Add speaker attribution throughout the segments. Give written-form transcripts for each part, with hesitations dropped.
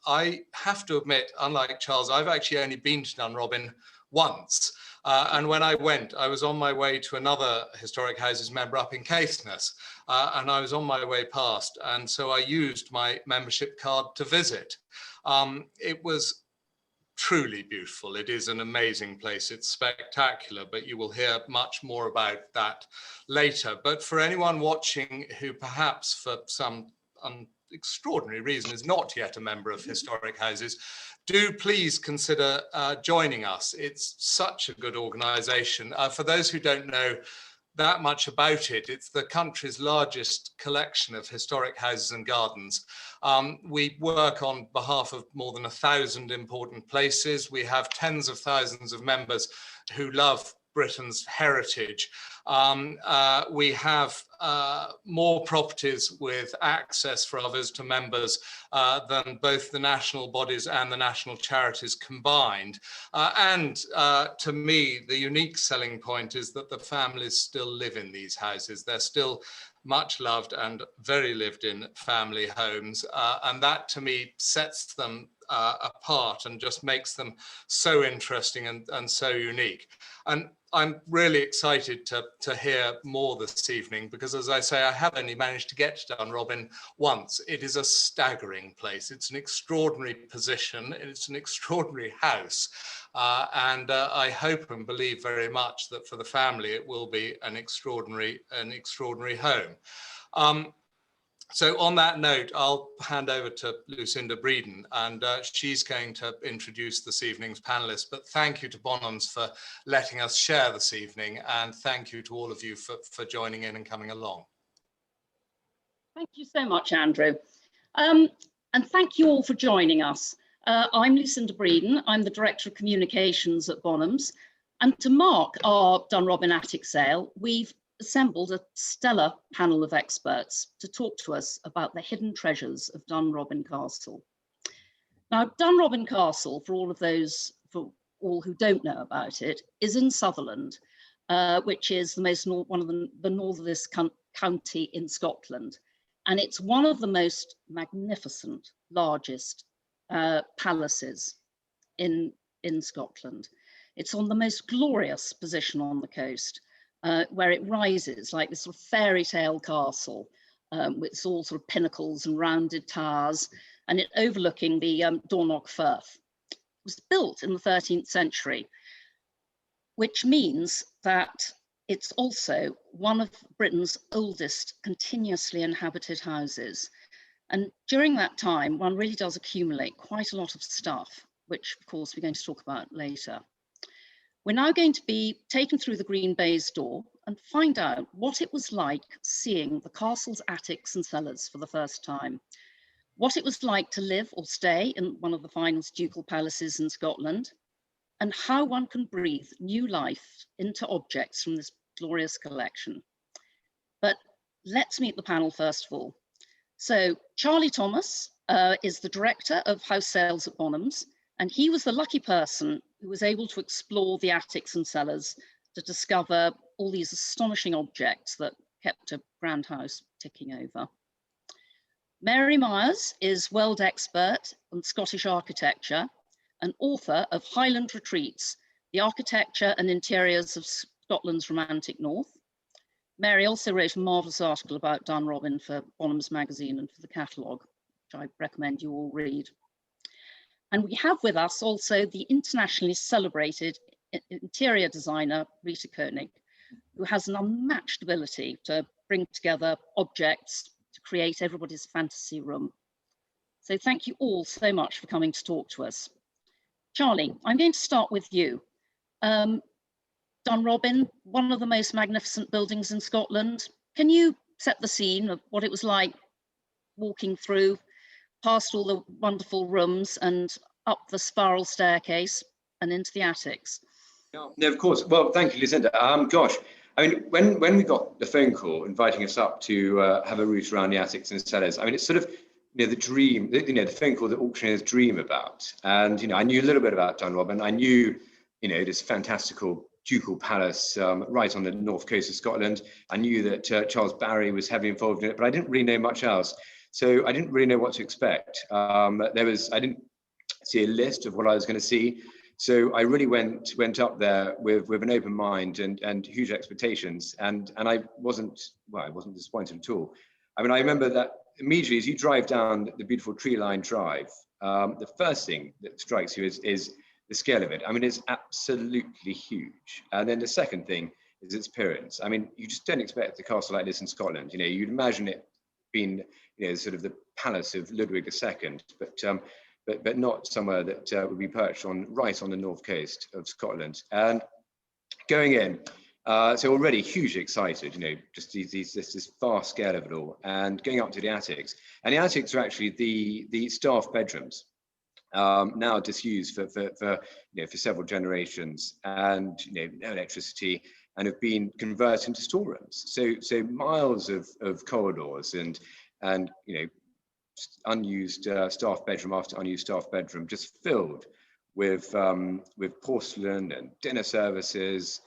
Speaker 1: I have to admit, unlike Charles, I've actually only been to Dunrobin once. And when I went, I was on my way to another Historic Houses member up in Caithness, and I was on my way past. And so I used my membership card to visit. It was truly beautiful. It is an amazing place. It's spectacular, but you will hear much more about that later. But for anyone watching who perhaps for some extraordinary reason is not yet a member of Historic Houses, do please consider joining us. It's such a good organisation. For those who don't know that much about it, it's the country's largest collection of historic houses and gardens. We work on behalf of more than 1,000 important places. We have tens of thousands of members who love Britain's heritage. We have more properties with access for our visitor members than both the national bodies and the national charities combined. To me, the unique selling point is that the families still live in these houses. They're still much loved and very lived in family homes. And that to me sets them apart and just makes them so interesting and so unique. And I'm really excited to hear more this evening because, as I say, I have only managed to get to Dunrobin once. It is a staggering place. It's an extraordinary position. It's an extraordinary house. And I hope and believe very much that for the family, it will be an extraordinary home. So on that note, I'll hand over to Lucinda Breeden, and she's going to introduce this evening's panelists. But thank you to Bonhams for letting us share this evening, and thank you to all of you for joining in and coming along.
Speaker 2: Thank you so much, Andrew. And thank you all for joining us. I'm Lucinda Breeden. I'm the Director of Communications at Bonhams. And to mark our Dunrobin attic sale, we've assembled a stellar panel of experts to talk to us about the hidden treasures of Dunrobin Castle. Now, Dunrobin Castle, for all who don't know about it, is in Sutherland, which is one of the northernest county in Scotland. And it's one of the most magnificent, largest palaces in Scotland. It's on the most glorious position on the coast, where it rises like this sort of fairy tale castle with all sort of pinnacles and rounded towers, and it overlooking the Dornoch Firth. It was built in the 13th century, which means that it's also one of Britain's oldest continuously inhabited houses. And during that time, one really does accumulate quite a lot of stuff, which of course we're going to talk about later. We're now going to be taken through the green baize door and find out what it was like seeing the castle's attics and cellars for the first time, what it was like to live or stay in one of the finest ducal palaces in Scotland, and how one can breathe new life into objects from this glorious collection. But let's meet the panel first of all. So Charlie Thomas is the Director of House Sales at Bonhams, and he was the lucky person who was able to explore the attics and cellars to discover all these astonishing objects that kept a grand house ticking over. Mary Miers is world expert on Scottish architecture and author of Highland Retreats, the architecture and interiors of Scotland's romantic north. Mary also wrote a marvellous article about Dunrobin for Bonhams magazine and for the catalogue, which I recommend you all read. And we have with us also the internationally celebrated interior designer, Rita Konig, who has an unmatched ability to bring together objects to create everybody's fantasy room. So thank you all so much for coming to talk to us. Charlie, I'm going to start with you. Dunrobin, one of the most magnificent buildings in Scotland. Can you set the scene of what it was like walking through past all the wonderful rooms and up the spiral staircase and into the attics?
Speaker 3: Yeah, no, of course. Well, thank you, Lucinda. Gosh, I mean, when we got the phone call inviting us up to have a route around the attics and cellars, I mean, it's sort of, the dream, the phone call that auctioneers dream about. And, I knew a little bit about Dunrobin. I knew, this fantastical ducal palace right on the north coast of Scotland. I knew that Charles Barry was heavily involved in it, but I didn't really know much else. So I didn't really know what to expect. I didn't see a list of what I was going to see. So I really went up there with an open mind and huge expectations, and I wasn't disappointed at all. I mean, I remember that immediately as you drive down the beautiful tree-lined drive, the first thing that strikes you is the scale of it. I mean, it's absolutely huge. And then the second thing is its appearance. I mean, you just don't expect a castle like this in Scotland. You know, you'd imagine it being, you know, sort of the palace of Ludwig II, but not somewhere that would be perched right on the north coast of Scotland. And going in, so already hugely excited, you know, just this vast scale of it all, and going up to the attics. And the attics are actually the staff bedrooms, now disused for several generations, and no electricity, and have been converted into storerooms. So miles of corridors and unused staff bedroom after unused staff bedroom, just filled with porcelain and dinner services,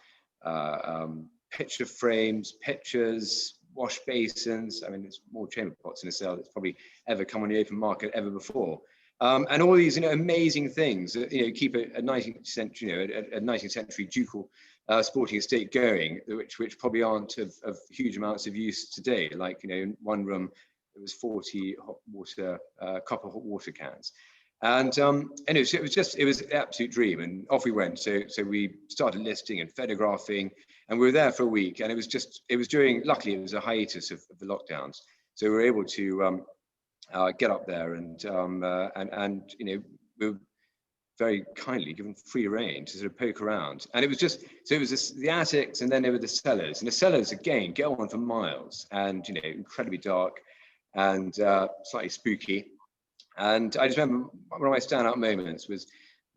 Speaker 3: picture frames, pictures, wash basins. I mean, there's more chamber pots in a cell that's probably ever come on the open market ever before. And all these, amazing things that, keep a 19th century, a 19th century ducal sporting estate going, which probably aren't of huge amounts of use today. Like, in one room, there was 40 copper hot water cans. And anyway, so it was an absolute dream, and off we went. So we started listing and photographing, and we were there for a week. And luckily it was a hiatus of the lockdowns, so we were able to get up there, and we were very kindly given free rein to sort of poke around. And it was the attics, and then there were the cellars, and the cellars again go on for miles, and incredibly dark and slightly spooky. And I just remember one of my standout moments was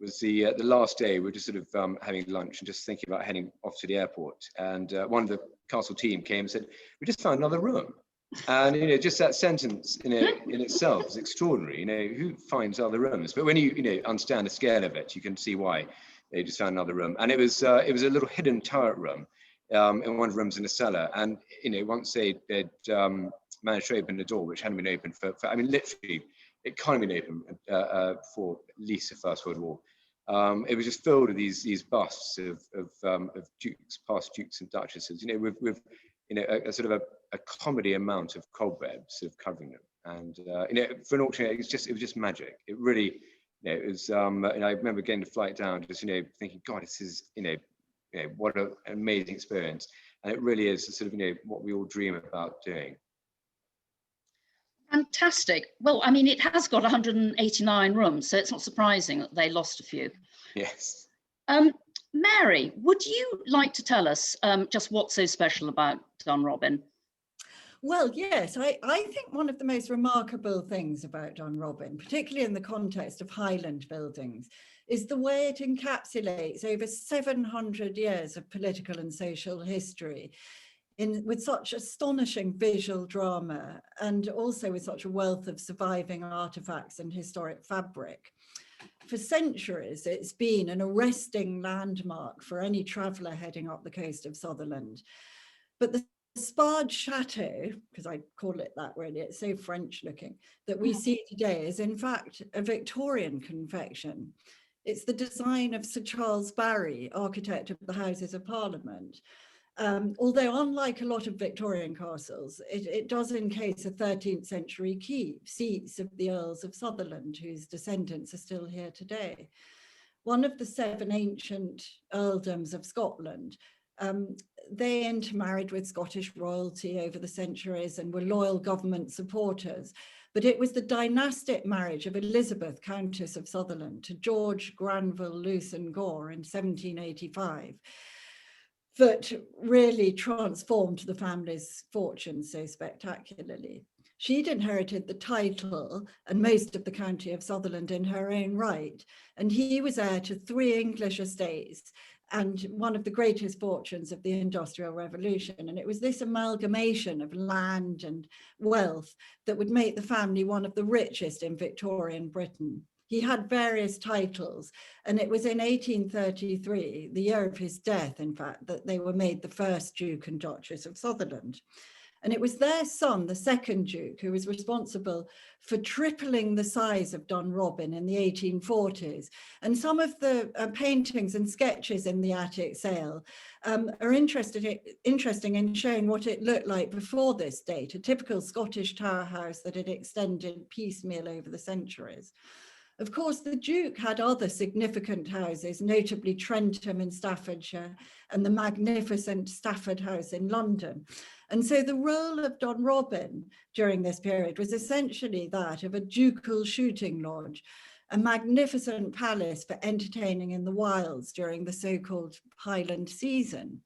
Speaker 3: the last day. We were just sort of having lunch and just thinking about heading off to the airport. And one of the castle team came and said, "We just found another room." And just that sentence in itself is extraordinary. Who finds other rooms? But when you understand the scale of it, you can see why they just found another room. And it was a little hidden turret room in one of the rooms in the cellar. And once they'd managed to open the door, which hadn't been opened for I mean, literally, it can't have been open for at least the First World War. It was just filled with these busts of dukes, past dukes and duchesses, with a sort of a comedy amount of cobwebs sort of covering them. And for an auctioneer, it was just magic. It really, it was. I remember getting the flight down, just thinking, God, this is what an amazing experience. And it really is sort of what we all dream about doing.
Speaker 2: Fantastic. Well, I mean, it has got 189 rooms, so it's not surprising that they lost a few.
Speaker 3: Yes.
Speaker 2: Mary, would you like to tell us just what's so special about Dunrobin?
Speaker 4: Well, yes, I think one of the most remarkable things about Dunrobin, particularly in the context of Highland buildings, is the way it encapsulates over 700 years of political and social history with such astonishing visual drama, and also with such a wealth of surviving artifacts and historic fabric. For centuries, it's been an arresting landmark for any traveller heading up the coast of Sutherland. But the Spard Chateau, because I call it that really, it's so French looking, that we see today is in fact a Victorian confection. It's the design of Sir Charles Barry, architect of the Houses of Parliament. Although unlike a lot of Victorian castles, it does encase a 13th century keep, seats of the Earls of Sutherland, whose descendants are still here today. One of the 7 ancient earldoms of Scotland, they intermarried with Scottish royalty over the centuries and were loyal government supporters. But it was the dynastic marriage of Elizabeth, Countess of Sutherland, to George Granville Lewson Gore in 1785 that really transformed the family's fortune so spectacularly. She'd inherited the title and most of the county of Sutherland in her own right, and he was heir to 3 English estates and one of the greatest fortunes of the Industrial Revolution. And it was this amalgamation of land and wealth that would make the family one of the richest in Victorian Britain. He had various titles, and it was in 1833, the year of his death, in fact, that they were made the first Duke and Duchess of Sutherland. And it was their son, the second Duke, who was responsible for tripling the size of Dunrobin in the 1840s. And some of the paintings and sketches in the attic sale are interesting in showing what it looked like before this date, a typical Scottish tower house that had extended piecemeal over the centuries. Of course, the Duke had other significant houses, notably Trentham in Staffordshire and the magnificent Stafford House in London. And so the role of Dunrobin during this period was essentially that of a ducal shooting lodge, a magnificent palace for entertaining in the wilds during the so-called Highland season.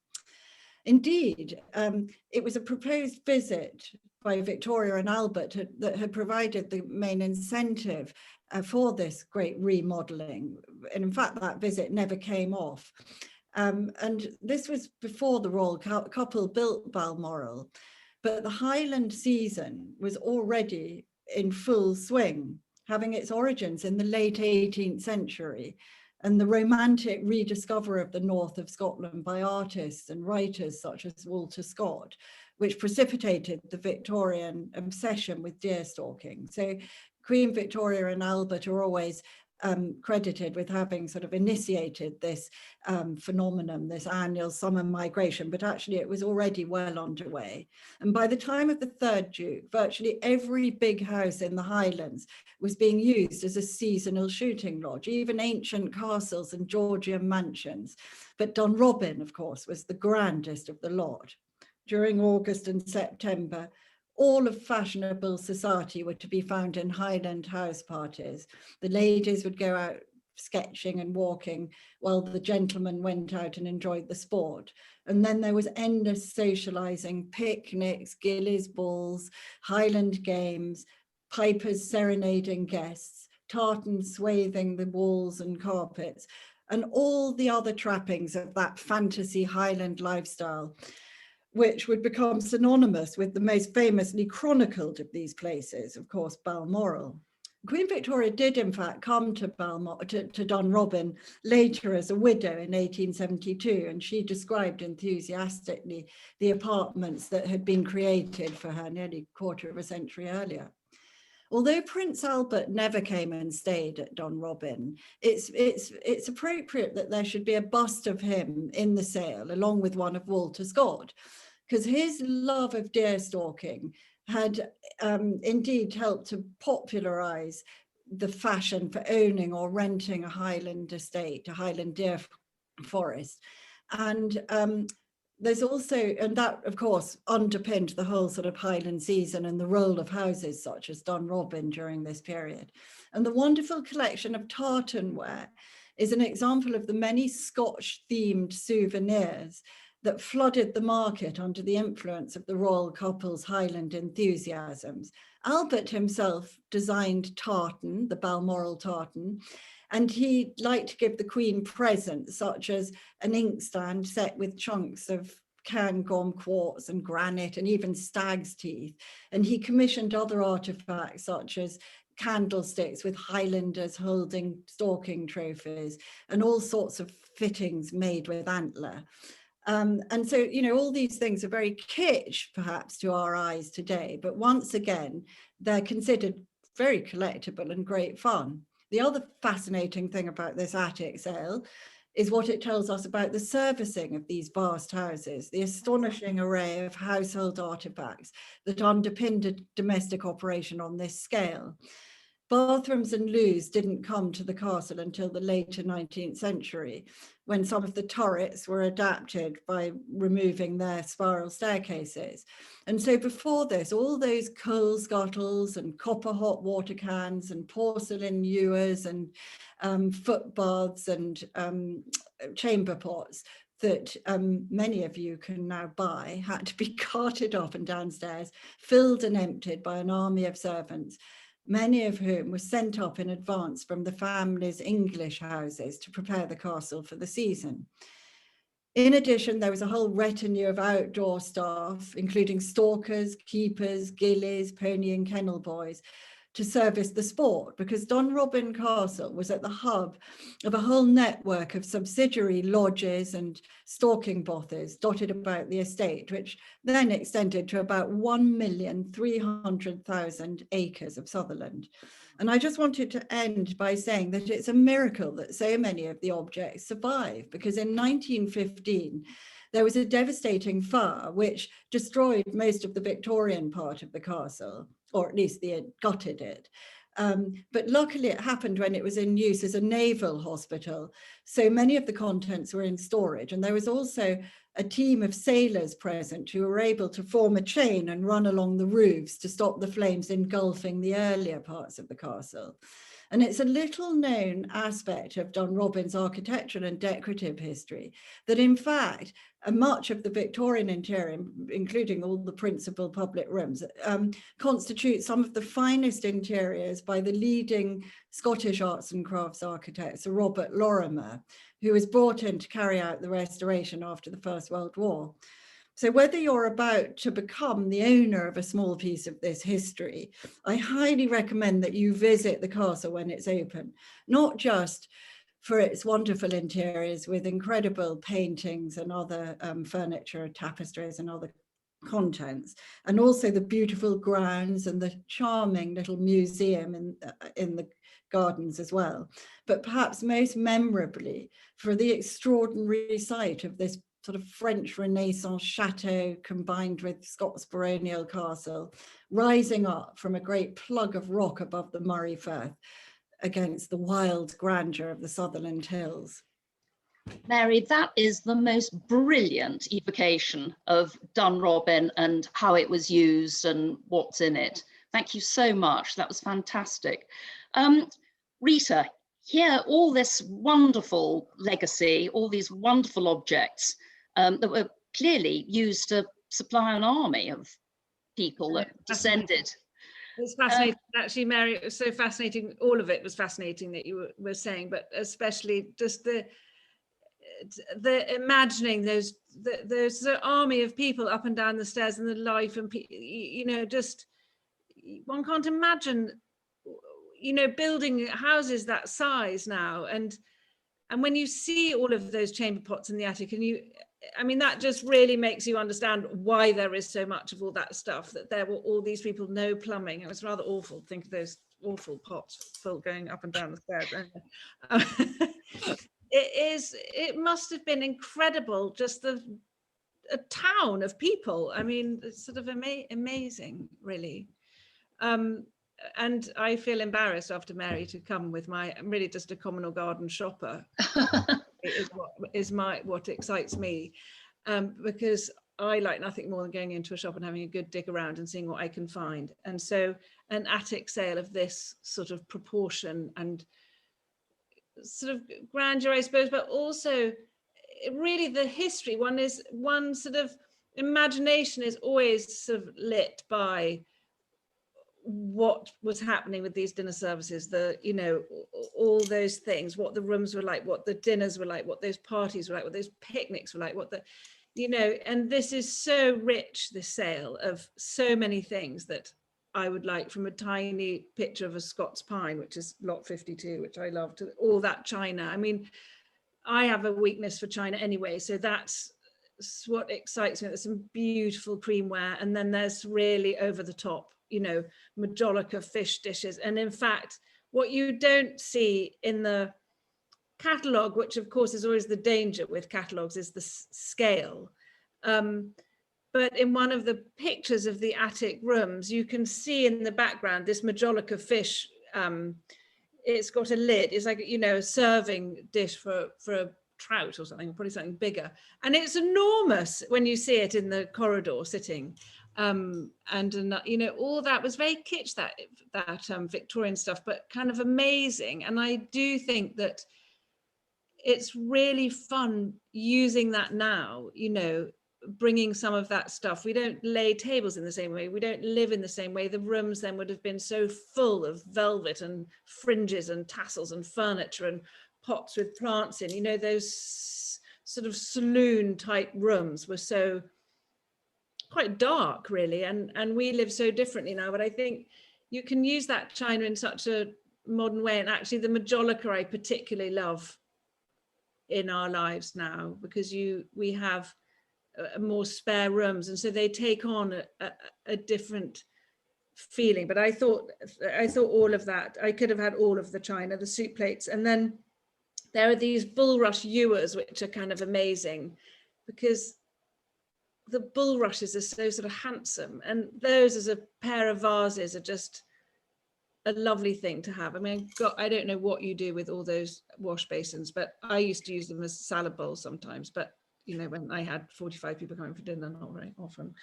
Speaker 4: Indeed, it was a proposed visit by Victoria and Albert that had provided the main incentive for this great remodelling. And in fact, that visit never came off. And this was before the royal couple built Balmoral, but the Highland season was already in full swing, having its origins in the late 18th century, and the romantic rediscovery of the north of Scotland by artists and writers such as Walter Scott, which precipitated the Victorian obsession with deer stalking. So Queen Victoria and Albert are always credited with having sort of initiated this phenomenon, this annual summer migration, but actually it was already well underway. And by the time of the third Duke, virtually every big house in the Highlands was being used as a seasonal shooting lodge, even ancient castles and Georgian mansions. But Dunrobin, of course, was the grandest of the lot. During August and September, all of fashionable society were to be found in Highland house parties. The ladies would go out sketching and walking while the gentlemen went out and enjoyed the sport. And then there was endless socializing, picnics, gillies balls, Highland games, pipers serenading guests, tartans swathing the walls and carpets, and all the other trappings of that fantasy Highland lifestyle, which would become synonymous with the most famously chronicled of these places, of course, Balmoral. Queen Victoria did, in fact, come to Dunrobin later as a widow in 1872, and she described enthusiastically the apartments that had been created for her nearly a quarter of a century earlier. Although Prince Albert never came and stayed at Dunrobin, it's appropriate that there should be a bust of him in the sale, along with one of Walter Scott, because his love of deer stalking had indeed helped to popularize the fashion for owning or renting a Highland estate, a Highland deer forest. And there's also, and that of course underpinned the whole sort of Highland season and the role of houses such as Dunrobin during this period. And the wonderful collection of tartanware is an example of the many Scotch themed souvenirs that flooded the market under the influence of the royal couple's Highland enthusiasms. Albert himself designed tartan, the Balmoral tartan, and he liked to give the Queen presents such as an inkstand set with chunks of Cairngorm quartz and granite and even stag's teeth. And he commissioned other artifacts such as candlesticks with Highlanders holding stalking trophies and all sorts of fittings made with antler. And so, you know, all these things are very kitsch, perhaps, to our eyes today, but once again, they're considered very collectible and great fun. The other fascinating thing about this attic sale is what it tells us about the servicing of these vast houses, the astonishing array of household artifacts that underpinned a domestic operation on this scale. Bathrooms and loos didn't come to the castle until the later 19th century, when some of the turrets were adapted by removing their spiral staircases. And so before this, all those coal scuttles and copper hot water cans and porcelain ewers and foot baths and chamber pots that many of you can now buy had to be carted up and downstairs, filled and emptied by an army of servants, many of whom were sent up in advance from the family's English houses to prepare the castle for the season. In addition, there was a whole retinue of outdoor staff, including stalkers, keepers, gillies, pony and kennel boys, to service the sport, because Dunrobin Castle was at the hub of a whole network of subsidiary lodges and stalking bothes dotted about the estate, which then extended to about 1,300,000 acres of Sutherland. And I just wanted to end by saying that it's a miracle that so many of the objects survive, because in 1915, there was a devastating fire which destroyed most of the Victorian part of the castle, or at least they gutted it. But luckily it happened when it was in use as a naval hospital. So many of the contents were in storage. And there was also a team of sailors present who were able to form a chain and run along the roofs to stop the flames engulfing the earlier parts of the castle. And it's a little known aspect of Dunrobin's architectural and decorative history that in fact, much of the Victorian interior, including all the principal public rooms, constitute some of the finest interiors by the leading Scottish arts and crafts architect, Sir Robert Lorimer, who was brought in to carry out the restoration after the First World War. So whether you're about to become the owner of a small piece of this history, I highly recommend that you visit the castle when it's open, not just for its wonderful interiors with incredible paintings and other furniture, tapestries and other contents, and also the beautiful grounds and the charming little museum in the gardens as well, but perhaps most memorably for the extraordinary sight of this sort of French Renaissance chateau combined with Scots baronial castle, rising up from a great plug of rock above the Murray Firth against the wild grandeur of the Sutherland Hills.
Speaker 2: Mary, that is the most brilliant evocation of Dunrobin and how it was used and what's in it. Thank you so much. That was fantastic. Rita, here, all this wonderful legacy, all these wonderful objects that were clearly used to supply an army of people that descended.
Speaker 5: It's fascinating, actually, Mary. It was so fascinating. All of it was fascinating that you were saying, but especially just the imagining those army of people up and down the stairs and the life and you know, just one can't imagine, you know, building houses that size now, and when you see all of those chamber pots in the attic, and I mean, that just really makes you understand why there is so much of all that stuff, that there were all these people, no plumbing. It was rather awful. Think of those awful pots full going up and down the stairs. It must have been incredible, just a town of people. I mean, it's sort of amazing, really. And I feel embarrassed after Mary to come with I'm really just a communal garden shopper. What excites me, because I like nothing more than going into a shop and having a good dig around and seeing what I can find. And so an attic sale of this sort of proportion and sort of grandeur, I suppose, but also really the history, one sort of imagination is always sort of lit by what was happening with these dinner services, you know, all those things, what the rooms were like, what the dinners were like, what those parties were like, what those picnics were like, you know, and this is so rich, this sale of so many things that I would like, from a tiny picture of a Scots pine, which is lot 52, which I love, to all that china. I mean, I have a weakness for china anyway, so that's what excites me. There's some beautiful creamware, and then there's really over the top, you know, majolica fish dishes. And in fact, what you don't see in the catalogue, which of course is always the danger with catalogues, is the scale. But in one of the pictures of the attic rooms, you can see in the background this majolica fish. It's got a lid. It's like, you know, a serving dish for a trout or something, probably something bigger. And it's enormous when you see it in the corridor sitting. And you know, all that was very kitsch, that Victorian stuff, but kind of amazing. And I do think that it's really fun using that now, you know, bringing some of that stuff. We don't lay tables in the same way. We don't live in the same way. The rooms then would have been so full of velvet and fringes and tassels and furniture and pots with plants in, you know, those sort of saloon type rooms were so quite dark, really, and we live so differently now. But I think you can use that china in such a modern way. And actually the majolica I particularly love in our lives now, because we have more spare rooms, and so they take on a different feeling. But I thought all of that, I could have had all of the china, the soup plates. And then there are these bulrush ewers, which are kind of amazing, because the bulrushes are so sort of handsome, and those as a pair of vases are just a lovely thing to have. I mean, I don't know what you do with all those wash basins, but I used to use them as salad bowls sometimes. But you know, when I had 45 people coming for dinner, not very often.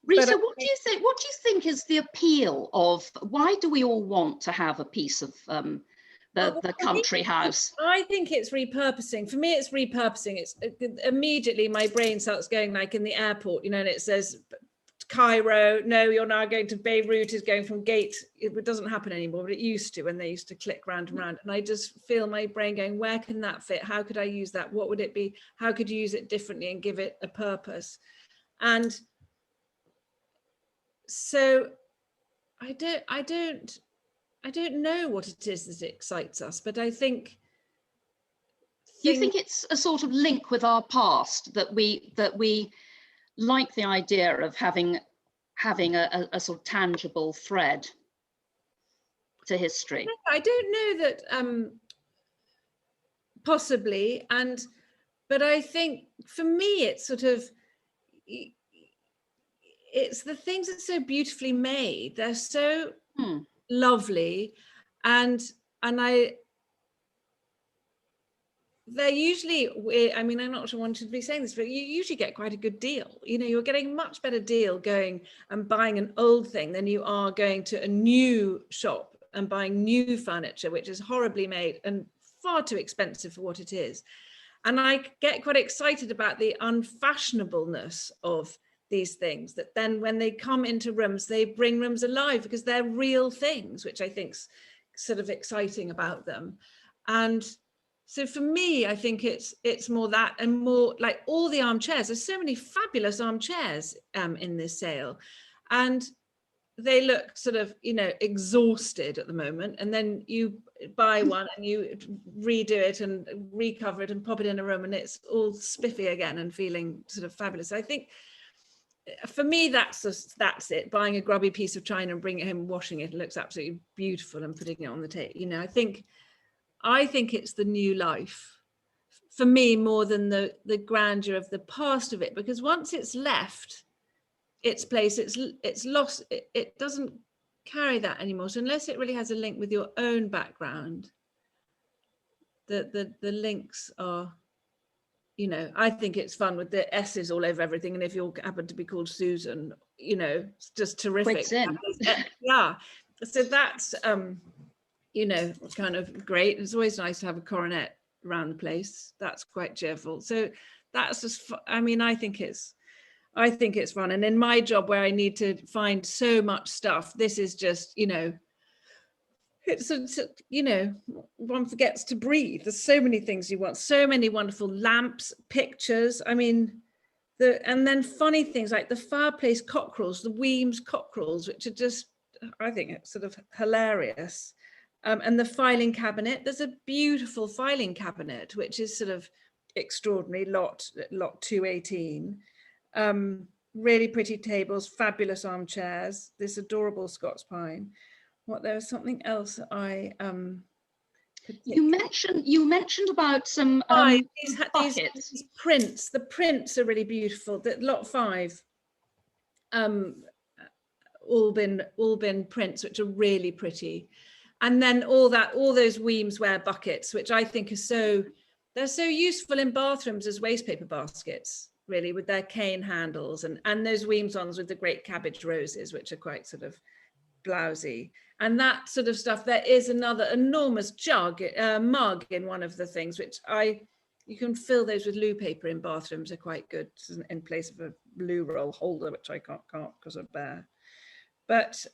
Speaker 2: Rita, what do you think? What do you think is the appeal of? Why do we all want to have a piece of the country house?
Speaker 5: I think it's repurposing. For me, it's repurposing. It's immediately my brain starts going like in the airport, you know, and it says Cairo, no, you're now going to Beirut, is going from gate. It doesn't happen anymore, but it used to, when they used to click round and round. And I just feel my brain going, where can that fit? How could I use that? What would it be? How could you use it differently and give it a purpose? And so I don't know what it is that excites us, but I think.
Speaker 2: Do you think it's a sort of link with our past, that we like the idea of having a sort of tangible thread to history?
Speaker 5: I don't know that possibly, but I think for me it's sort of, it's the things that are so beautifully made. They're so lovely, and they're usually, I mean, I'm not sure one should be saying this, but you usually get quite a good deal. You know, you're getting a much better deal going and buying an old thing than you are going to a new shop and buying new furniture, which is horribly made and far too expensive for what it is. And I get quite excited about the unfashionableness of these things, that then when they come into rooms, they bring rooms alive because they're real things, which I think's sort of exciting about them. And so for me, I think it's more that, and more like all the armchairs. There's so many fabulous armchairs in this sale, and they look sort of, you know, exhausted at the moment. And then you buy one and you redo it and recover it and pop it in a room, and it's all spiffy again and feeling sort of fabulous. I think for me, that's it. Buying a grubby piece of china and bringing it home and washing it, looks absolutely beautiful, and putting it on the table. You know, I think it's the new life for me more than the grandeur of the past of it, because once it's left its place, it's lost. It doesn't carry that anymore. So unless it really has a link with your own background, the links are, you know, I think it's fun with the S's all over everything. And if you happen to be called Susan, you know, it's just terrific. Yeah. So that's, you know, kind of great. It's always nice to have a coronet around the place. That's quite cheerful. So that's just, I mean, I think it's fun. And in my job where I need to find so much stuff, this is just, you know, it's you know, one forgets to breathe. There's so many things you want, so many wonderful lamps, pictures. I mean, and then funny things like the fireplace cockerels, the Weems cockerels, which are just, I think it's sort of hilarious. And the filing cabinet, there's a beautiful filing cabinet, which is sort of extraordinary, lot 218. Really pretty tables, fabulous armchairs, this adorable Scots pine. There was something else I
Speaker 2: you mentioned about some
Speaker 5: these prints. The prints are really beautiful. That lot 5, all been prints, which are really pretty. And then all those Weems ware buckets, which I think they're so useful in bathrooms as wastepaper baskets, really, with their cane handles, and those Weems ones with the great cabbage roses, which are quite sort of blousy. And that sort of stuff. There is another enormous mug in one of the things, which you can fill those with loo paper in bathrooms, are quite good in place of a loo roll holder, which I can't because of bear. But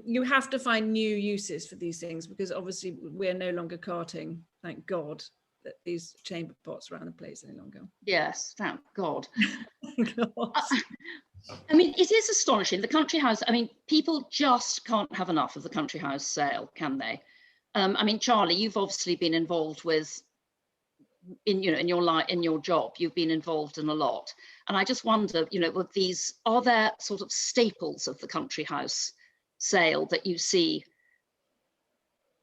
Speaker 5: you have to find new uses for these things, because obviously we're no longer carting, thank God, that these chamber pots around the place any longer.
Speaker 2: Yes, thank God. I mean, it is astonishing. The country house, I mean, people just can't have enough of the country house sale, can they? I mean, Charlie, you've obviously been involved with, in your job, you've been involved in a lot. And I just wonder, with these, are there sort of staples of the country house sale that you see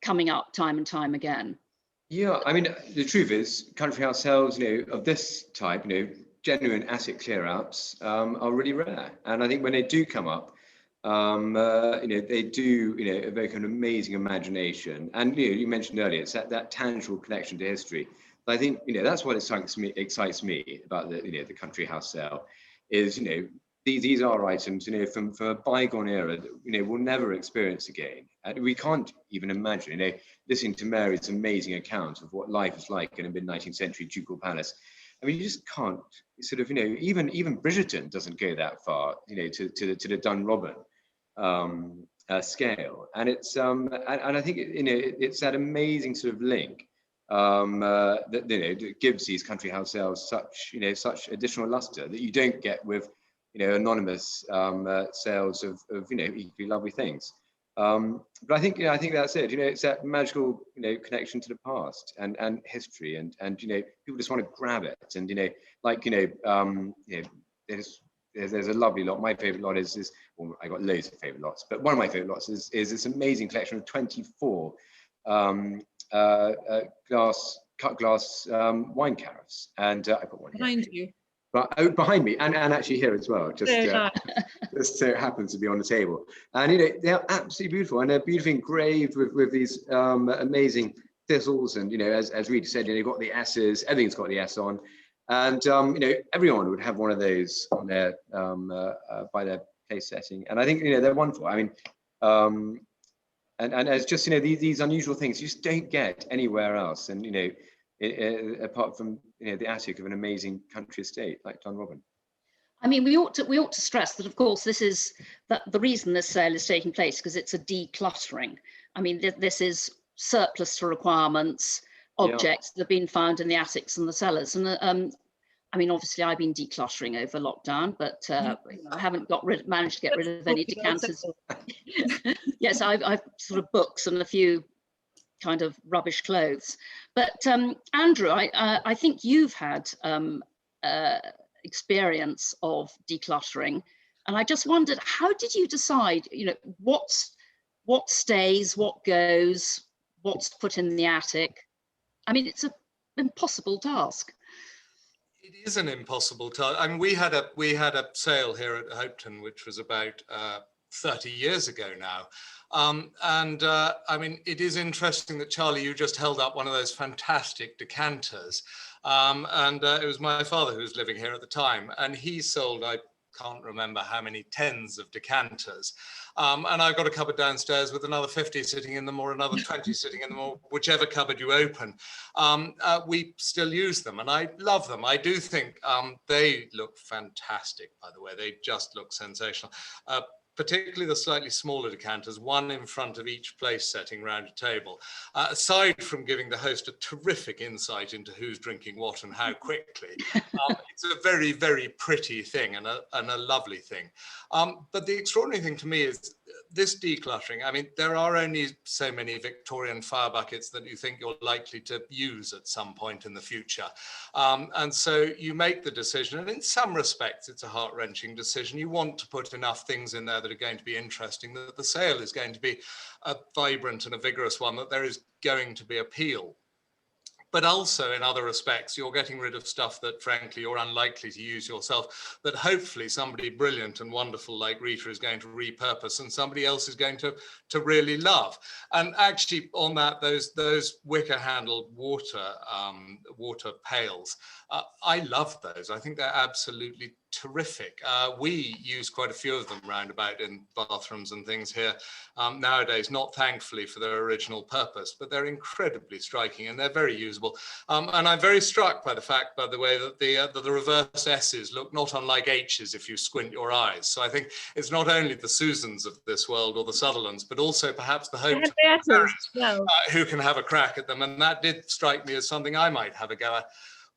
Speaker 2: coming up time and time again?
Speaker 3: Yeah, I mean, the truth is, country house sales, of this type, genuine attic clear-outs are really rare. And I think when they do come up, they do, evoke an amazing imagination. And you mentioned earlier, it's that tangible connection to history. But I think that's what excites me about the country house sale, is these are items from a bygone era that we'll never experience again. And we can't even imagine. Listening to Mary's amazing account of what life was like in a mid-19th century ducal palace. I mean, you just can't sort of, even Bridgerton doesn't go that far, to the Dunrobin scale. And it's and I think it's that amazing sort of link that gives these country house sales such additional luster that you don't get with anonymous sales of equally lovely things. But I think that's it. It's that magical connection to the past and history, and people just want to grab it. And there's a lovely lot. My favorite lot is well, I got loads of favorite lots, but one of my favorite lots is this amazing collection of 24 cut glass wine carafes, and I've got one here
Speaker 5: Behind you.
Speaker 3: But behind me, and actually here as well, just so it happens to be on the table. And they're absolutely beautiful, and they're beautifully engraved with these amazing thistles. And as Rita said, you've got the S's, everything's got the S on, and everyone would have one of those on their by their place setting. And I think they're wonderful. I mean, and it's just these unusual things you just don't get anywhere else, and apart from the attic of an amazing country estate like Dunrobin.
Speaker 2: I mean, we ought to stress that, of course, this is the reason this sale is taking place, because it's a decluttering. I mean, this is surplus to requirements objects that have been found in the attics and the cellars. And I mean, obviously, I've been decluttering over lockdown, but I haven't managed to get rid of any decanters. Yes, I've sort of books and a few kind of rubbish clothes. But Andrew, I think you've had experience of decluttering, and I just wondered, how did you decide, what stays, what goes, what's put in the attic? I mean, it's an impossible task.
Speaker 1: It is an impossible task. I mean, we had a sale here at Hopetoun, which was about 30 years ago now. I mean, it is interesting that, Charlie, you just held up one of those fantastic decanters. It was my father who was living here at the time, and he sold, I can't remember how many tens of decanters. And I've got a cupboard downstairs with another 50 sitting in them, or another 20 sitting in them, or whichever cupboard you open. We still use them, and I love them. I do think they look fantastic, by the way. They just look sensational. Particularly the slightly smaller decanters, one in front of each place setting round a table. Aside from giving the host a terrific insight into who's drinking what and how quickly, it's a very, very pretty thing and a lovely thing. But the extraordinary thing to me is this decluttering. I mean, there are only so many Victorian fire buckets that you think you're likely to use at some point in the future. And so you make the decision, and in some respects, it's a heart-wrenching decision. You want to put enough things in there that are going to be interesting, that the sale is going to be a vibrant and a vigorous one, that there is going to be appeal. But also, in other respects, you're getting rid of stuff that, frankly, you're unlikely to use yourself, that hopefully somebody brilliant and wonderful like Rita is going to repurpose, and somebody else is going to really love. And actually, on that, those wicker-handled water pails, I love those. I think they're absolutely terrific. We use quite a few of them round about in bathrooms and things here nowadays, not thankfully for their original purpose, but they're incredibly striking and they're very usable. And I'm very struck by the fact, by the way, that the reverse S's look not unlike H's if you squint your eyes. So I think it's not only the Susans of this world or the Sutherlands, but also perhaps the Hopetowns who can have a crack at them. And that did strike me as something I might have a go at.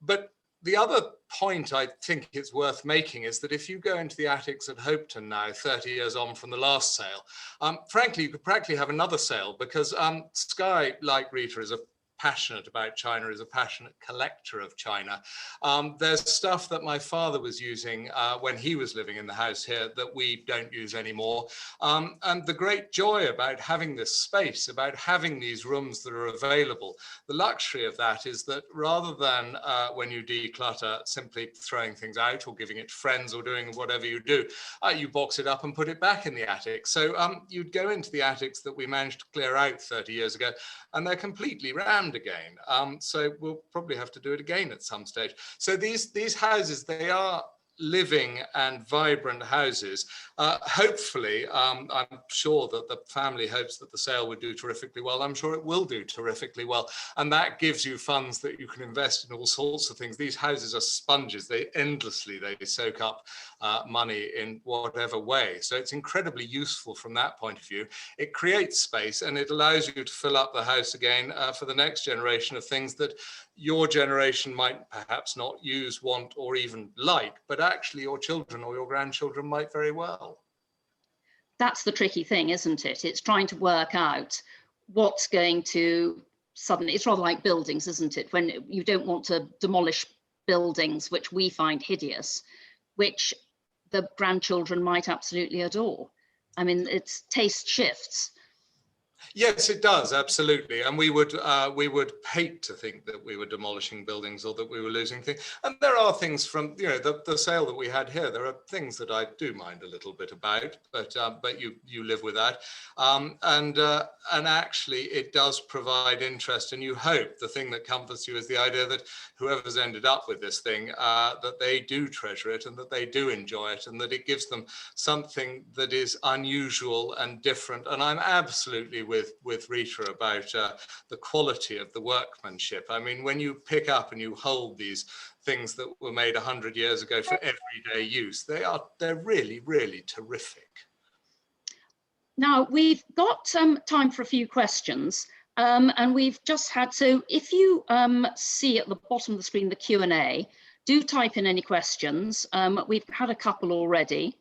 Speaker 1: But The other point I think it's worth making is that if you go into the attics at Hopetoun now, 30 years on from the last sale, frankly, you could practically have another sale, because Skye, like Rita, is passionate about China, is a passionate collector of China. There's stuff that my father was using when he was living in the house here that we don't use anymore. And the great joy about having this space, about having these rooms that are available, the luxury of that is that rather than when you declutter, simply throwing things out or giving it to friends or doing whatever you do, you box it up and put it back in the attic. So you'd go into the attics that we managed to clear out 30 years ago, and they're completely rammed again. So we'll probably have to do it again at some stage. So these houses, they are living and vibrant houses. Hopefully, I'm sure that the family hopes that the sale would do terrifically well. I'm sure it will do terrifically well. And that gives you funds that you can invest in all sorts of things. These houses are sponges. They soak up money in whatever way. So it's incredibly useful from that point of view. It creates space and it allows you to fill up the house again for the next generation of things that your generation might perhaps not use, want, or even like, but actually your children or your grandchildren might very well.
Speaker 2: That's the tricky thing, isn't it? It's trying to work out what's going to suddenly, it's rather like buildings, isn't it? When you don't want to demolish buildings, which we find hideous, which the grandchildren might absolutely adore. I mean, it's taste shifts.
Speaker 1: Yes, it does, absolutely. And we would hate to think that we were demolishing buildings or that we were losing things. And there are things from, you know, the sale that we had here, there are things that I do mind a little bit about, but you live with that. And actually it does provide interest, and you hope the thing that comforts you is the idea that whoever's ended up with this thing, that they do treasure it and that they do enjoy it and that it gives them something that is unusual and different. And I'm absolutely with Rita about the quality of the workmanship. I mean, when you pick up and you hold these things that were made 100 years ago for everyday use, they're really, really terrific.
Speaker 2: Now we've got time for a few questions, and we've just had, so if you see at the bottom of the screen the Q&A, do type in any questions. We've had a couple already.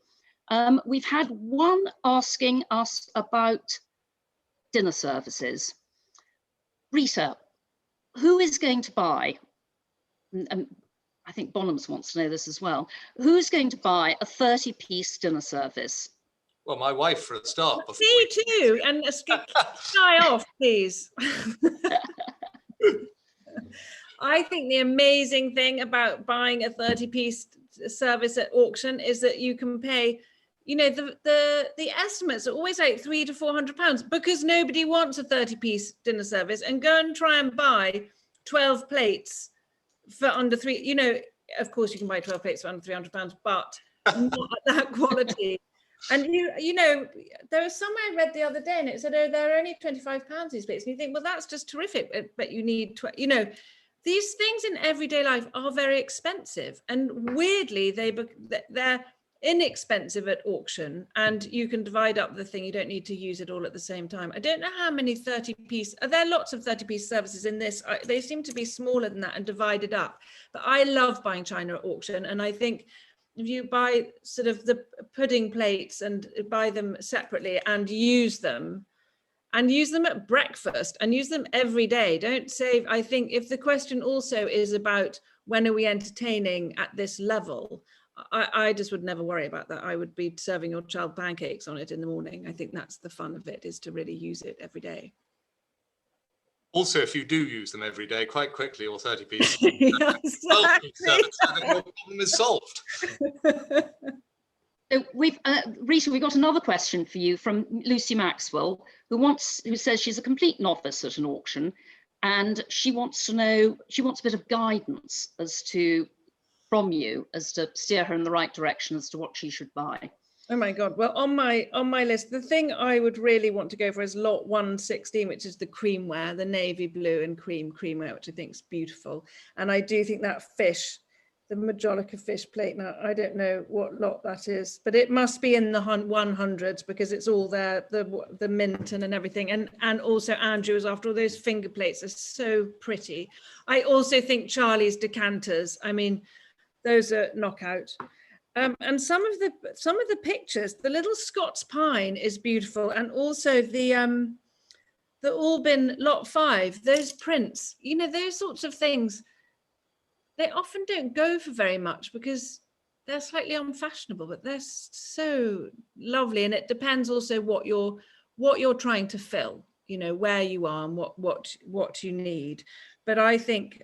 Speaker 2: We've had one asking us about dinner services. Rita, who is going to buy, I think Bonhams wants to know this as well, who's going to buy a 30-piece dinner service?
Speaker 1: Well, my wife for a start.
Speaker 5: Me too, and sky off, please. I think the amazing thing about buying a 30-piece service at auction is that you can pay, you know, the estimates are always like £300 to £400 because nobody wants a 30-piece dinner service, and go and try and buy 12 plates for under £300. You know, of course you can buy 12 plates for under £300, but not at that quality. And you know, there was somewhere I read the other day, and it said, oh, they're only £25 these plates. And you think, well, that's just terrific, but you need, you know, these things in everyday life are very expensive, and weirdly they're inexpensive at auction, and you can divide up the thing. You don't need to use it all at the same time. I don't know how many 30-piece, there are lots of 30-piece services in this. They seem to be smaller than that and divided up, but I love buying china at auction. And I think if you buy sort of the pudding plates and buy them separately and use them at breakfast and use them every day, don't save. I think if the question also is about when are we entertaining at this level, I just would never worry about that. I would be serving your child pancakes on it in the morning. I think that's the fun of it, is to really use it every day.
Speaker 1: Also, if you do use them every day, quite quickly, or 30 pieces,
Speaker 5: Yeah, exactly.
Speaker 1: the problem is solved.
Speaker 2: So Rita, we've got another question for you from Lucy Maxwell, who says she's a complete novice at an auction, and she wants to know, she wants a bit of guidance from you as to steer her in the right direction as to what she should buy.
Speaker 5: Oh my God. Well, on my list, the thing I would really want to go for is lot 116, which is the creamware, the navy blue and creamware, which I think is beautiful. And I do think that fish the Majolica fish plate. Now, I don't know what lot that is, but it must be in the 100s because it's all there, the Minton and everything. And also Andrew's, after all those finger plates are so pretty. I also think Charlie's decanters, I mean, those are knockout. And some of the pictures, the little Scots pine is beautiful, and also the Albin Lot 5, those prints, you know, those sorts of things, they often don't go for very much because they're slightly unfashionable, but they're so lovely. And it depends also what you're trying to fill, you know, where you are and what you need. But I think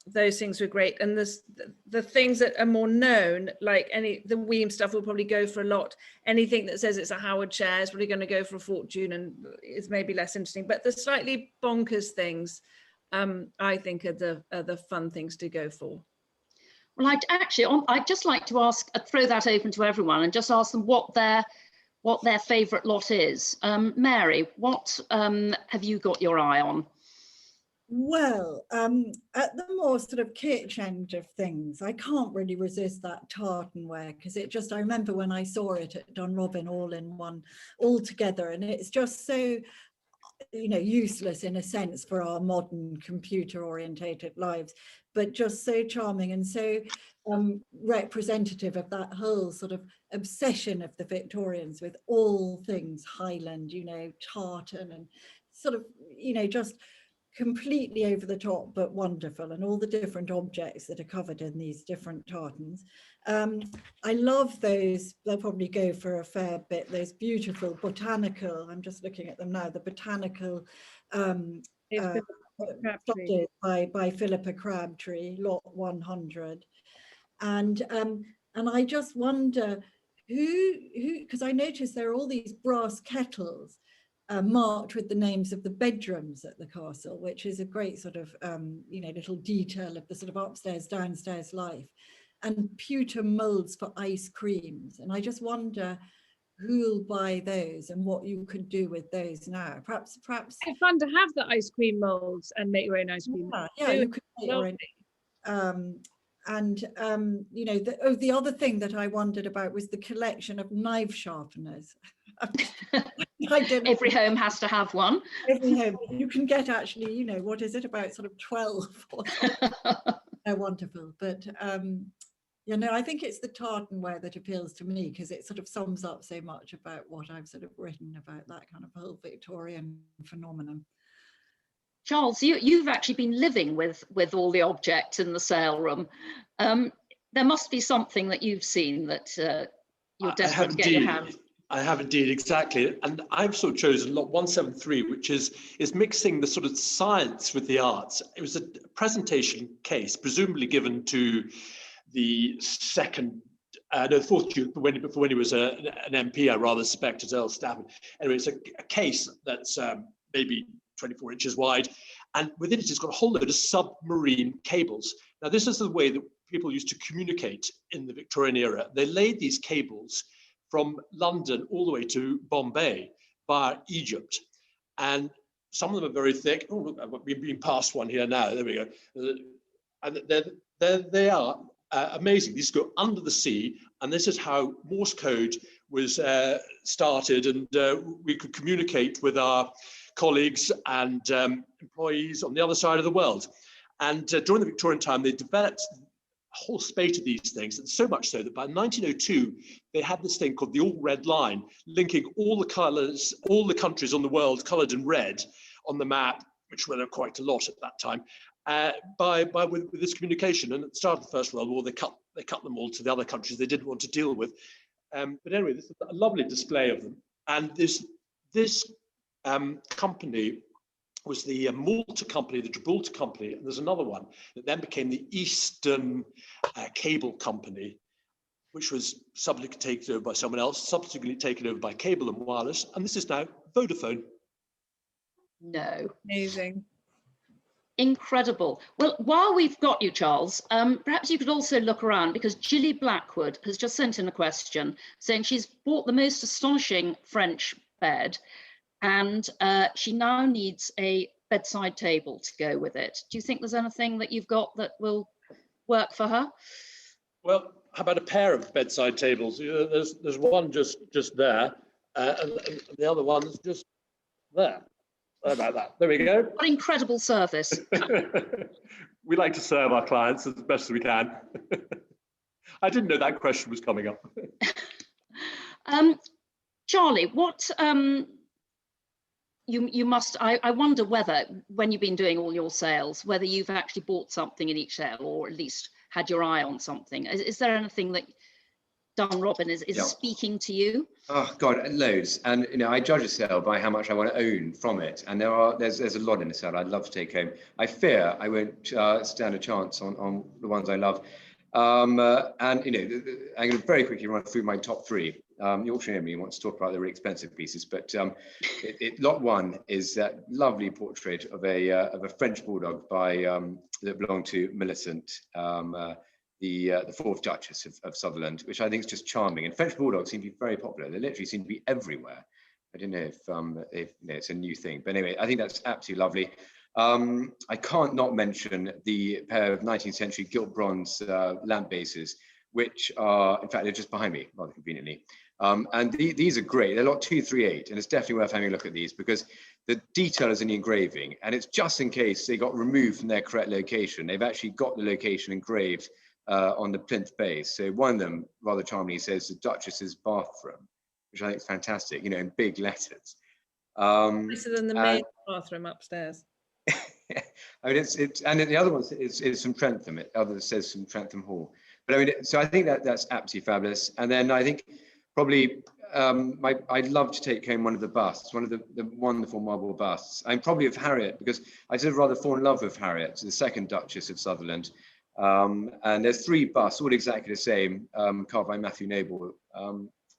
Speaker 5: those things were great. And the things that are more known, like the Weem stuff will probably go for a lot. Anything that says it's a Howard chair is probably going to go for a fortune and is maybe less interesting. But the slightly bonkers things, I think are the fun things to go for.
Speaker 2: Well, I'd just like to throw that open to everyone and just ask them what their favourite lot is. Mary, what have you got your eye on?
Speaker 4: Well, at the more sort of kitsch end of things, I can't really resist that tartanware because I remember when I saw it at Dunrobin all together, and it's just so, you know, useless in a sense for our modern computer orientated lives, but just so charming and so representative of that whole sort of obsession of the Victorians with all things Highland, you know, tartan and sort of, you know, just completely over the top but wonderful, and all the different objects that are covered in these different tartans. I love those, they'll probably go for a fair bit, those beautiful botanical, I'm just looking at them now, the botanical by Philippa Crabtree, lot 100. And I just wonder who, because I noticed there are all these brass kettles marked with the names of the bedrooms at the castle, which is a great sort of, you know, little detail of the sort of upstairs, downstairs life, and pewter molds for ice creams. And I just wonder who'll buy those and what you could do with those now. Perhaps.
Speaker 5: It's fun to have the ice cream molds and make your own ice cream.
Speaker 4: Yeah, you could make your own. You know, the other thing that I wondered about was the collection of knife sharpeners.
Speaker 2: Every home has to have one.
Speaker 4: Every home. You can get actually, you know, what is it, about sort of 12 or something. They're wonderful. But, you know, I think it's the tartanware that appeals to me because it sort of sums up so much about what I've sort of written about that kind of whole Victorian phenomenon.
Speaker 2: Charles, you've actually been living with all the objects in the sale room. There must be something that you've seen that you're desperate to get your hands.
Speaker 6: I have indeed, exactly. And I've sort of chosen lot 173, which is mixing the sort of science with the arts. It was a presentation case, presumably given to the fourth Duke, when he was an MP, I rather suspect, as Earl Stafford. Anyway, it's a case that's maybe 24 inches wide, and within it, it's got a whole load of submarine cables. Now, this is the way that people used to communicate in the Victorian era. They laid these cables from London all the way to Bombay via Egypt. And some of them are very thick. Oh, we've been past one here now. There we go. And they are amazing. These go under the sea. And this is how Morse code was started. And we could communicate with our colleagues and employees on the other side of the world. And during the Victorian time, they developed whole spate of these things, and so much so that by 1902 they had this thing called the all red line, linking all the colors, all the countries on the world colored in red on the map, which were quite a lot at that time, with this communication. And at the start of the First World War, they cut them all to the other countries they didn't want to deal with. But anyway, this is a lovely display of them. And this company was the Malta Company, the Gibraltar Company, and there's another one that then became the Eastern Cable Company, which was subsequently taken over by someone else, subsequently taken over by Cable and Wireless, and this is now Vodafone.
Speaker 2: No.
Speaker 5: Amazing.
Speaker 2: Incredible. Well, while we've got you, Charles, perhaps you could also look around, because Gilly Blackwood has just sent in a question saying she's bought the most astonishing French bed, and she now needs a bedside table to go with it. Do you think there's anything that you've got that will work for her?
Speaker 6: Well, how about a pair of bedside tables? There's one just there, and the other one's just there. How about that? There we go.
Speaker 2: What incredible service.
Speaker 6: We like to serve our clients as best as we can. I didn't know that question was coming up.
Speaker 2: Charlie, what you must, I wonder whether, when you've been doing all your sales, whether you've actually bought something in each sale, or at least had your eye on something. Is there anything that Dunrobin is speaking to you?
Speaker 3: Oh God, loads. And I judge a sale by how much I want to own from it. And there's a lot in a sale I'd love to take home. I fear I won't stand a chance on the ones I love. And I'm going to very quickly run through my top three. The auctioneer me wants to talk about the really expensive pieces, but lot one is that lovely portrait of a French bulldog that belonged to Millicent, the fourth Duchess of Sutherland, which I think is just charming. And French bulldogs seem to be very popular. They literally seem to be everywhere. I don't know if it's a new thing, but anyway, I think that's absolutely lovely. I can't not mention the pair of 19th century gilt bronze lamp bases, which are, in fact, they're just behind me, rather conveniently. And these are great. They're lot 238, and it's definitely worth having a look at these because the detail is in the engraving, and it's just in case they got removed from their correct location. They've actually got the location engraved on the plinth base. So one of them, rather charmingly, says the Duchess's bathroom, which I think is fantastic, in big letters.
Speaker 5: Nicer than the main bathroom upstairs.
Speaker 3: I mean, and the other one is from Trentham. Others says from Trentham Hall. But I mean, so I think that's absolutely fabulous. And then I think probably I'd love to take home one of the busts, one of the wonderful marble busts. I'm probably of Harriet, because I did rather fall in love with Harriet, the second Duchess of Sutherland. And there's three busts, all exactly the same, carved by Matthew Noble.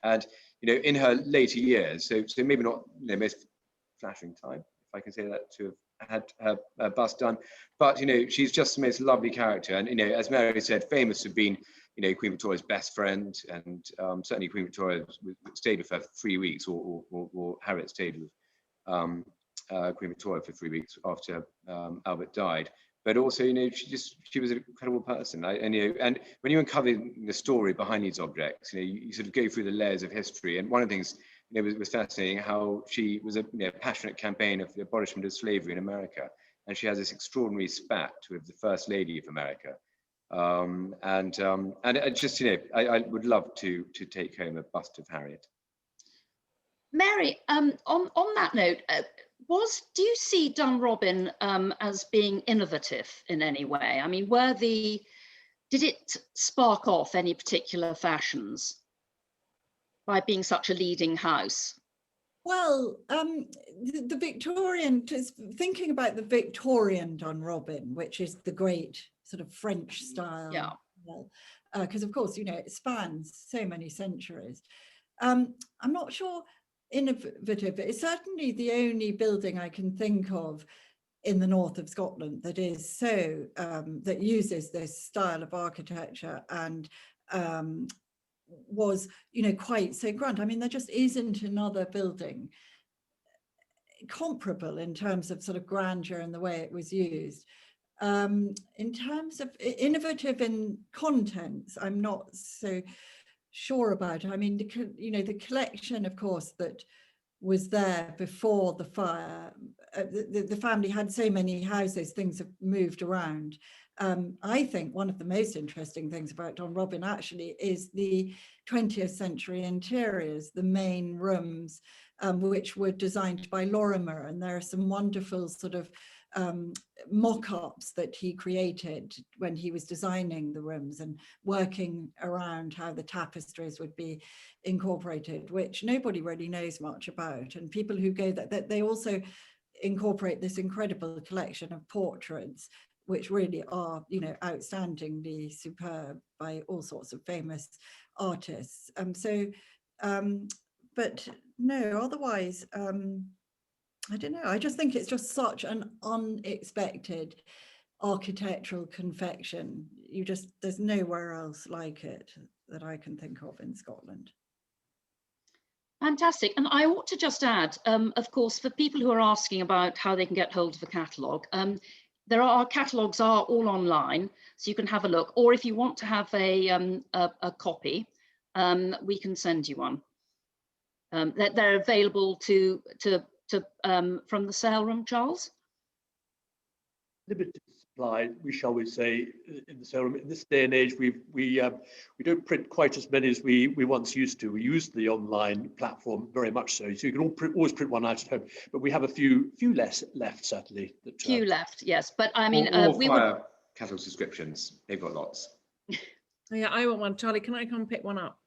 Speaker 3: And in her later years, so maybe not most flashing time, if I can say that, to have had her bust done, but she's just the most lovely character. And as Mary said, famous for being Queen Victoria's best friend, and certainly Queen Victoria stayed with her for 3 weeks, or Harriet stayed with Queen Victoria for 3 weeks after Albert died. But also, she was an incredible person. And when you uncover the story behind these objects, you sort of go through the layers of history. And one of the things was fascinating, how she was a passionate campaigner for the abolishment of slavery in America, and she has this extraordinary spat with the First Lady of America. And I just I would love to take home a bust of Harriet.
Speaker 2: Mary, on that note, do you see Dunrobin as being innovative in any way? I mean, did it spark off any particular fashions by being such a leading house?
Speaker 4: Well, the Victorian, thinking about the Victorian Dunrobin, which is the great sort of French style, because of course, it spans so many centuries. I'm not sure innovative, but it's certainly the only building I can think of in the north of Scotland that is so, that uses this style of architecture and was quite so grand. I mean, there just isn't another building comparable in terms of sort of grandeur and the way it was used. In terms of innovative in contents, I'm not so sure about it. I mean, the collection, of course, that was there before the fire. The family had so many houses, things have moved around. I think one of the most interesting things about Dunrobin actually is the 20th century interiors, the main rooms, which were designed by Lorimer, and there are some wonderful sort of mock-ups that he created when he was designing the rooms and working around how the tapestries would be incorporated, which nobody really knows much about. And people who go that they also incorporate this incredible collection of portraits, which really are, outstandingly superb by all sorts of famous artists. But no, otherwise, I don't know. I just think it's just such an unexpected architectural confection. There's nowhere else like it that I can think of in Scotland.
Speaker 2: Fantastic. And I ought to just add, of course, for people who are asking about how they can get hold of the catalogue, our catalogues are all online, so you can have a look. Or if you want to have a copy, we can send you one. They're available from the sale room, Charles.
Speaker 6: Limited supply, shall we say, in the sale room. In this day and age, we don't print quite as many as we once used to. We use the online platform very much so. So you can always print one out at home, but we have a few less left, certainly.
Speaker 2: Few left, yes. But I mean,
Speaker 3: we would catalogue subscriptions. They've got lots.
Speaker 5: Yeah, I want one. Charlie, can I come pick one up?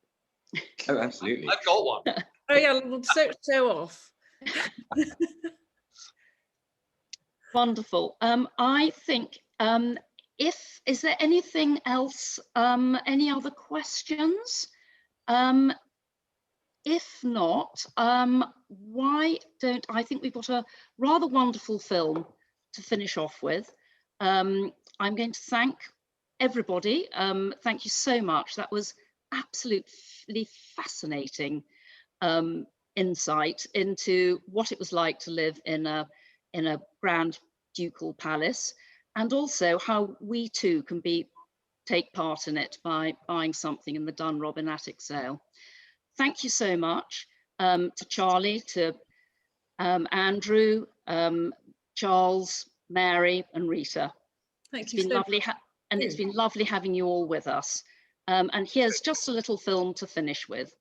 Speaker 3: Oh, absolutely.
Speaker 1: I've got one.
Speaker 5: Oh yeah, so off.
Speaker 2: Wonderful. I think, is there anything else, any other questions? If not, why don't, I think we've got a rather wonderful film to finish off with. I'm going to thank everybody. Thank you so much. That was absolutely fascinating insight into what it was like to live in a grand ducal palace, and also how we too can take part in it by buying something in the Dunrobin attic sale. Thank you so much to Charlie, to Andrew, Charles, Mary, and Rita. It's been lovely, and it's been lovely having you all with us. And here's just a little film to finish with.